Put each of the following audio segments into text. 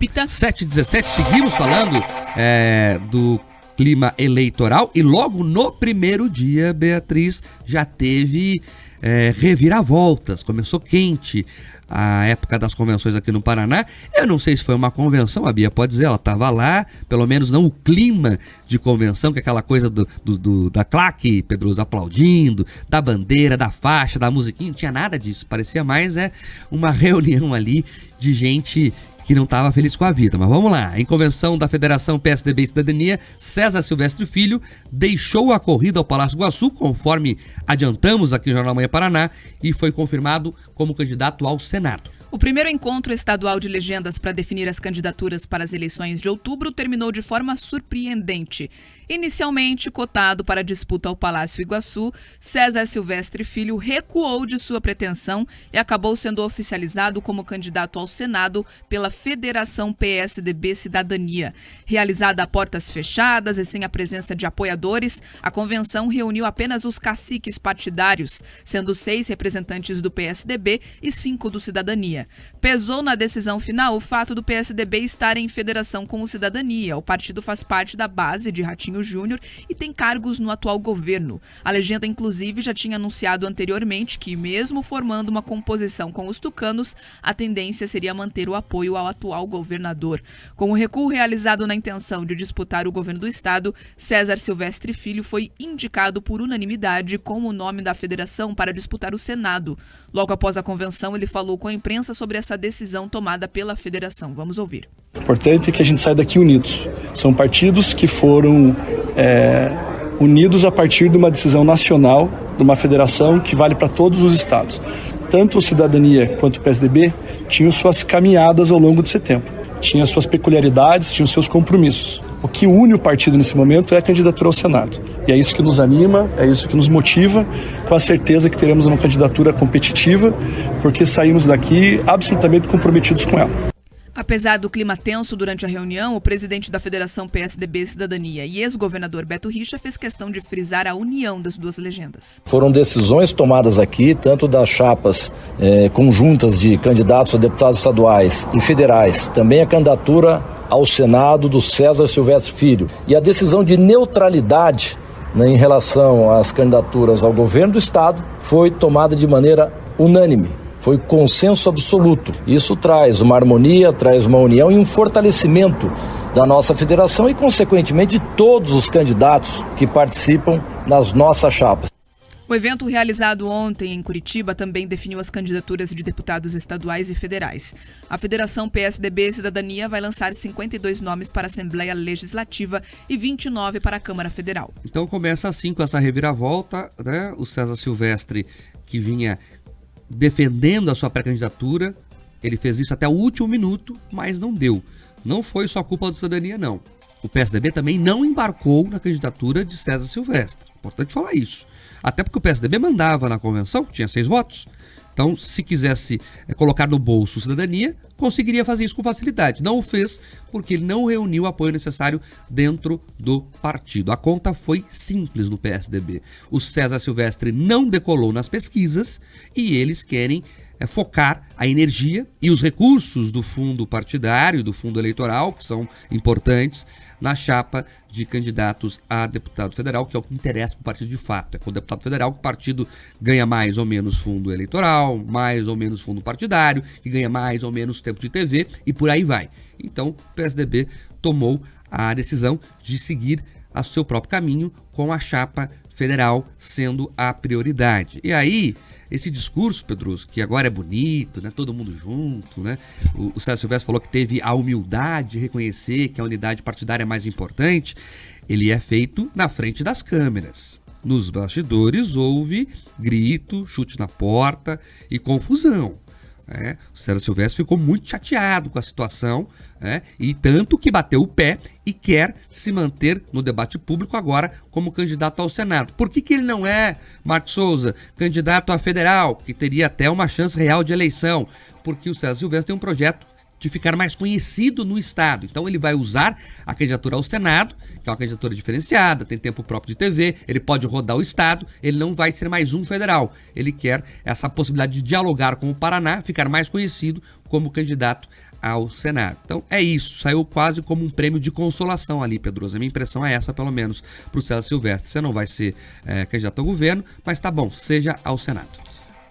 Pita. 7h17, seguimos falando do clima eleitoral e logo no primeiro dia, Beatriz, já teve reviravoltas, começou quente a época das convenções aqui no Paraná. Eu não sei se foi uma convenção, a Bia pode dizer, ela estava lá, pelo menos não o clima de convenção, que é aquela coisa da claque, Pedroso, aplaudindo, da bandeira, da faixa, da musiquinha, não tinha nada disso, parecia mais uma reunião ali de gente que não estava feliz com a vida. Mas vamos lá, em convenção da Federação PSDB e Cidadania, César Silvestre Filho deixou a corrida ao Palácio Iguaçu, conforme adiantamos aqui no Jornal Manhã Paraná, e foi confirmado como candidato ao Senado. O primeiro encontro estadual de legendas para definir as candidaturas para as eleições de outubro terminou de forma surpreendente. Inicialmente cotado para a disputa ao Palácio Iguaçu, César Silvestre Filho recuou de sua pretensão e acabou sendo oficializado como candidato ao Senado pela Federação PSDB Cidadania. Realizada a portas fechadas e sem a presença de apoiadores, a convenção reuniu apenas os caciques partidários, sendo 6 representantes do PSDB e 5 do Cidadania. Pesou na decisão final o fato do PSDB estar em federação com o Cidadania. O partido faz parte da base de Ratinho Júnior e tem cargos no atual governo. A legenda, inclusive, já tinha anunciado anteriormente que, mesmo formando uma composição com os tucanos, a tendência seria manter o apoio ao atual governador. Com o recuo realizado na intenção de disputar o governo do estado, César Silvestre Filho foi indicado por unanimidade como o nome da federação para disputar o Senado. Logo após a convenção, ele falou com a imprensa sobre essa decisão tomada pela federação. Vamos ouvir. O importante é que a gente saia daqui unidos. São partidos que foram unidos a partir de uma decisão nacional, de uma federação que vale para todos os estados. Tanto o Cidadania quanto o PSDB tinham suas caminhadas ao longo desse tempo. Tinham suas peculiaridades, tinham seus compromissos. O que une o partido nesse momento é a candidatura ao Senado. E é isso que nos anima, é isso que nos motiva, com a certeza que teremos uma candidatura competitiva, porque saímos daqui absolutamente comprometidos com ela. Apesar do clima tenso durante a reunião, o presidente da Federação PSDB Cidadania e ex-governador Beto Richa fez questão de frisar a união das duas legendas. Foram decisões tomadas aqui, tanto das chapas conjuntas de candidatos a deputados estaduais e federais, também a candidatura ao Senado do César Silvestre Filho. E a decisão de neutralidade em relação às candidaturas ao governo do estado foi tomada de maneira unânime. Foi consenso absoluto. Isso traz uma harmonia, traz uma união e um fortalecimento da nossa federação e, consequentemente, de todos os candidatos que participam nas nossas chapas. O evento realizado ontem em Curitiba também definiu as candidaturas de deputados estaduais e federais. A Federação PSDB Cidadania vai lançar 52 nomes para a Assembleia Legislativa e 29 para a Câmara Federal. Então começa assim com essa reviravolta, né? O César Silvestre, que vinha defendendo a sua pré-candidatura, ele fez isso até o último minuto, mas não deu. Não foi só culpa do Cidadania, não. O PSDB também não embarcou na candidatura de César Silvestre. Importante falar isso. Até porque o PSDB mandava na convenção, tinha 6 votos. Então, se quisesse colocar no bolso o Cidadania, conseguiria fazer isso com facilidade. Não o fez porque ele não reuniu o apoio necessário dentro do partido. A conta foi simples no PSDB. O César Silvestre não decolou nas pesquisas e eles querem focar a energia e os recursos do fundo partidário, do fundo eleitoral, que são importantes, na chapa de candidatos a deputado federal, que é o que interessa para o partido de fato. É com o deputado federal que o partido ganha mais ou menos fundo eleitoral, mais ou menos fundo partidário, que ganha mais ou menos tempo de TV e por aí vai. Então o PSDB tomou a decisão de seguir o seu próprio caminho com a chapa federal sendo a prioridade. E aí, esse discurso, Pedroso, que agora é bonito, né? Todo mundo junto, né? O César Silvestre falou que teve a humildade de reconhecer que a unidade partidária é mais importante. Ele é feito na frente das câmeras. Nos bastidores houve grito, chute na porta e confusão. O César Silvestre ficou muito chateado com a situação, e tanto que bateu o pé e quer se manter no debate público agora como candidato ao Senado. Por que ele não é, Marcos Souza, candidato a federal, que teria até uma chance real de eleição? Porque o César Silvestre tem um projeto de ficar mais conhecido no estado. Então ele vai usar a candidatura ao Senado, que é uma candidatura diferenciada, tem tempo próprio de TV, ele pode rodar o estado, ele não vai ser mais um federal. Ele quer essa possibilidade de dialogar com o Paraná, ficar mais conhecido como candidato ao Senado. Então é isso, saiu quase como um prêmio de consolação ali, Pedroso. A minha impressão é essa, pelo menos, para o César Silvestre. Você não vai ser candidato ao governo, mas tá bom, seja ao Senado.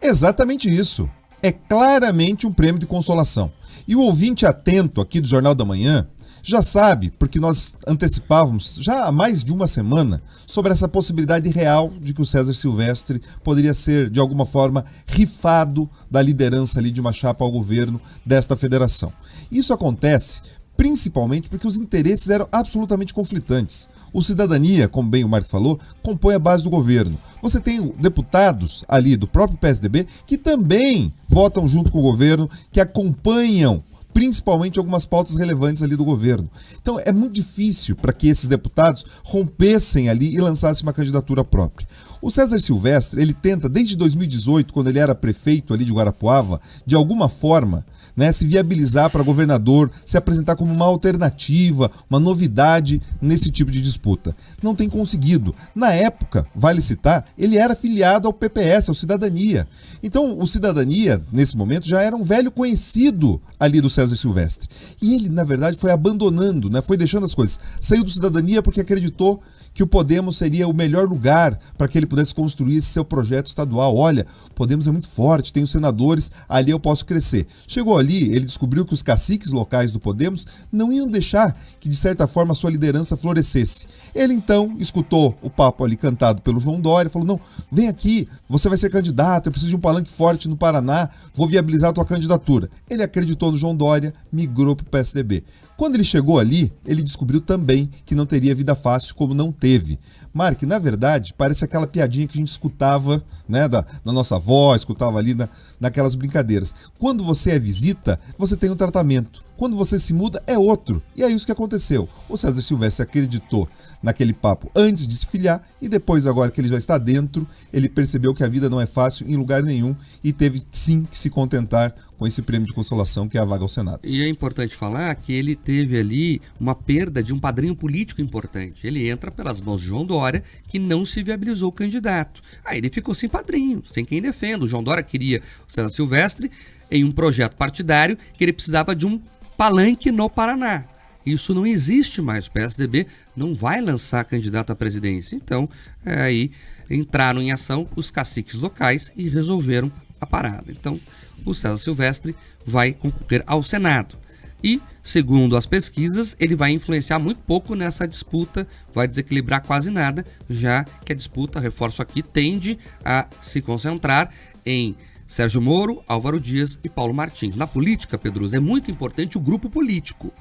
Exatamente isso. É claramente um prêmio de consolação. E o ouvinte atento aqui do Jornal da Manhã já sabe, porque nós antecipávamos já há mais de uma semana sobre essa possibilidade real de que o César Silvestre poderia ser, de alguma forma, rifado da liderança ali de uma chapa ao governo desta federação. Isso acontece principalmente porque os interesses eram absolutamente conflitantes. O Cidadania, como bem o Marco falou, compõe a base do governo. Você tem deputados ali do próprio PSDB que também votam junto com o governo, que acompanham principalmente algumas pautas relevantes ali do governo. Então é muito difícil para que esses deputados rompessem ali e lançassem uma candidatura própria. O César Silvestre, ele tenta desde 2018, quando ele era prefeito ali de Guarapuava, de alguma forma, né, se viabilizar para governador, se apresentar como uma alternativa, uma novidade nesse tipo de disputa. Não tem conseguido. Na época, vale citar, ele era filiado ao PPS, ao Cidadania. Então, o Cidadania, nesse momento, já era um velho conhecido ali do César Silvestre. E ele, na verdade, foi abandonando, né, foi deixando as coisas. Saiu do Cidadania porque acreditou que o Podemos seria o melhor lugar para que ele pudesse construir esse seu projeto estadual. Olha, o Podemos é muito forte, tem os senadores, ali eu posso crescer. Chegou ali, ele descobriu que os caciques locais do Podemos não iam deixar que, de certa forma, a sua liderança florescesse. Ele, então, escutou o papo ali cantado pelo João Dória e falou, não, vem aqui, você vai ser candidato, eu preciso de um palanque forte no Paraná, vou viabilizar a tua candidatura. Ele acreditou no João Dória, migrou para o PSDB. Quando ele chegou ali, ele descobriu também que não teria vida fácil, como não teve. Mark, na verdade, parece aquela piadinha que a gente escutava, né, da nossa avó, escutava ali naquelas brincadeiras. Quando você é visita, você tem um tratamento. Quando você se muda, é outro. E é isso que aconteceu. O César Silvestre acreditou naquele papo antes de se filiar e depois, agora que ele já está dentro, ele percebeu que a vida não é fácil em lugar nenhum e teve sim que se contentar com esse prêmio de consolação que é a vaga ao Senado. E é importante falar que ele teve ali uma perda de um padrinho político importante. Ele entra pelas mãos de João Dória, que não se viabilizou o candidato. Aí ele ficou sem padrinho, sem quem defenda. O João Dória queria o César Silvestre em um projeto partidário que ele precisava de um palanque no Paraná. Isso não existe mais. O PSDB não vai lançar candidato à presidência. Então, aí entraram em ação os caciques locais e resolveram a parada. Então, o César Silvestre vai concorrer ao Senado. E, segundo as pesquisas, ele vai influenciar muito pouco nessa disputa, vai desequilibrar quase nada, já que a disputa, reforço aqui, tende a se concentrar em Sérgio Moro, Álvaro Dias e Paulo Martins. Na política, Pedroso, é muito importante o grupo político.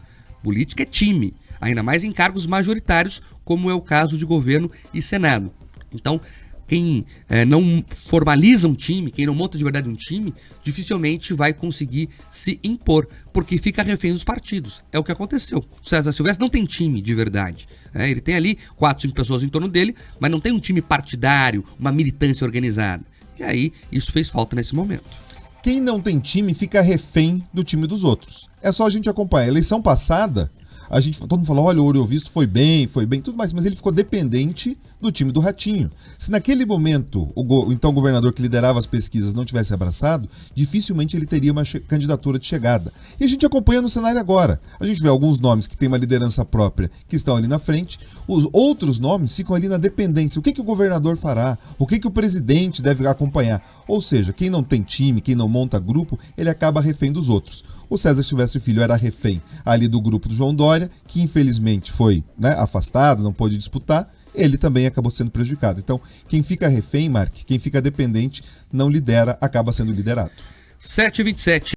Política é time, ainda mais em cargos majoritários, como é o caso de governo e Senado. Então, quem não formaliza um time, quem não monta de verdade um time, dificilmente vai conseguir se impor, porque fica refém dos partidos. É o que aconteceu. O César Silvestre não tem time de verdade. Ele tem ali 4, 5 pessoas em torno dele, mas não tem um time partidário, uma militância organizada. E aí, isso fez falta nesse momento. Quem não tem time fica refém do time dos outros. É só a gente acompanhar. A eleição passada, todo mundo falou, olha, o Ouro Visto foi bem, tudo mais, mas ele ficou dependente do time do Ratinho. Se naquele momento o então governador que liderava as pesquisas não tivesse abraçado, dificilmente ele teria uma candidatura de chegada. E a gente acompanha no cenário agora. A gente vê alguns nomes que têm uma liderança própria que estão ali na frente, os outros nomes ficam ali na dependência. O que o governador fará? O que o presidente deve acompanhar? Ou seja, quem não tem time, quem não monta grupo, ele acaba refém dos outros. O César Silvestre Filho era refém ali do grupo do João Dória, que infelizmente foi, né, afastado, não pôde disputar, ele também acabou sendo prejudicado. Então, quem fica refém, Mark, quem fica dependente, não lidera, acaba sendo liderado. 7h27.